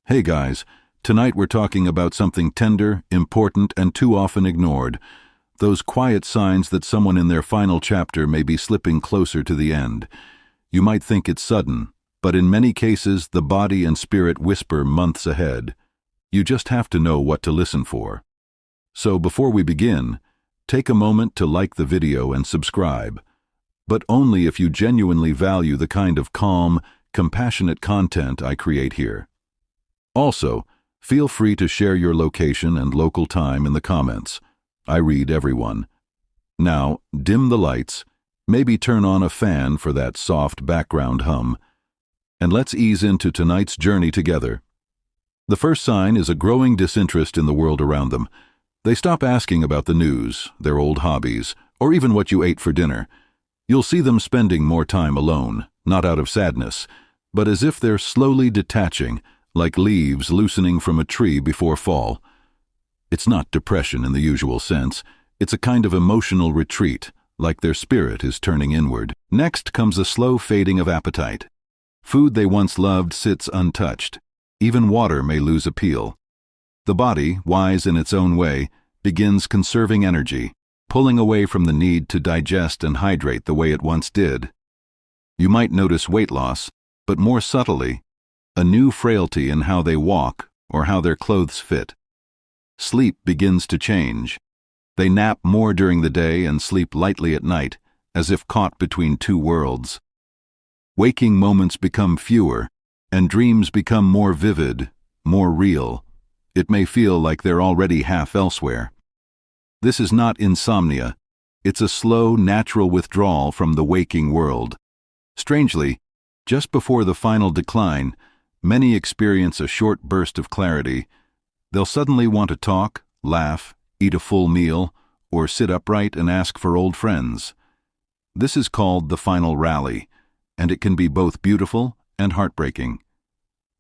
Hey guys, tonight we're talking about something tender, important, and too often ignored. Those quiet signs that someone in their final chapter may be slipping closer to the end. You might think it's sudden, but in many cases the body and spirit whisper months ahead. You just have to know what to listen for. So before we begin, take a moment to like the video and subscribe. But only if you genuinely value the kind of calm, compassionate content I create here. Also, feel free to share your location and local time in the comments. I read everyone. Now, dim the lights, maybe turn on a fan for that soft background hum, and let's ease into tonight's journey together. The first sign is a growing disinterest in the world around them. They stop asking about the news, their old hobbies, or even what you ate for dinner. You'll see them spending more time alone, not out of sadness, but as if they're slowly detaching, like leaves loosening from a tree before fall. It's not depression in the usual sense. It's a kind of emotional retreat, like their spirit is turning inward. Next comes a slow fading of appetite. Food they once loved sits untouched. Even water may lose appeal. The body, wise in its own way, begins conserving energy, pulling away from the need to digest and hydrate the way it once did. You might notice weight loss, but more subtly, a new frailty in how they walk or how their clothes fit. Sleep begins to change. They nap more during the day and sleep lightly at night, as if caught between two worlds. Waking moments become fewer, and dreams become more vivid, more real. It may feel like they're already half elsewhere. This is not insomnia. It's a slow, natural withdrawal from the waking world. Strangely, just before the final decline, many experience a short burst of clarity. They'll suddenly want to talk, laugh, eat a full meal, or sit upright and ask for old friends. This is called the final rally, and it can be both beautiful and heartbreaking.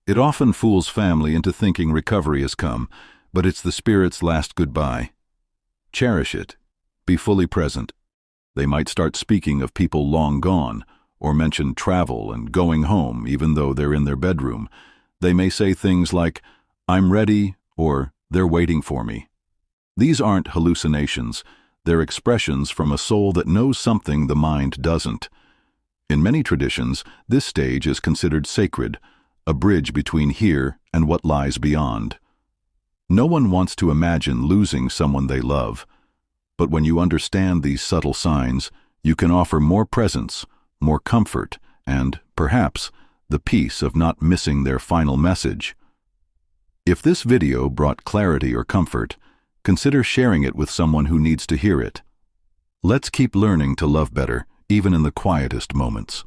It often fools family into thinking recovery has come, but it's the spirit's last goodbye. Cherish it. Be fully present. They might start speaking of people long gone, or mention travel and going home even though they're in their bedroom. They may say things like, "I'm ready," or "they're waiting for me." These aren't hallucinations. They're expressions from a soul that knows something the mind doesn't. In many traditions, this stage is considered sacred, a bridge between here and what lies beyond. No one wants to imagine losing someone they love, but when you understand these subtle signs, you can offer more presence, more comfort, and, perhaps, the peace of not missing their final message. If this video brought clarity or comfort, consider sharing it with someone who needs to hear it. Let's keep learning to love better, even in the quietest moments.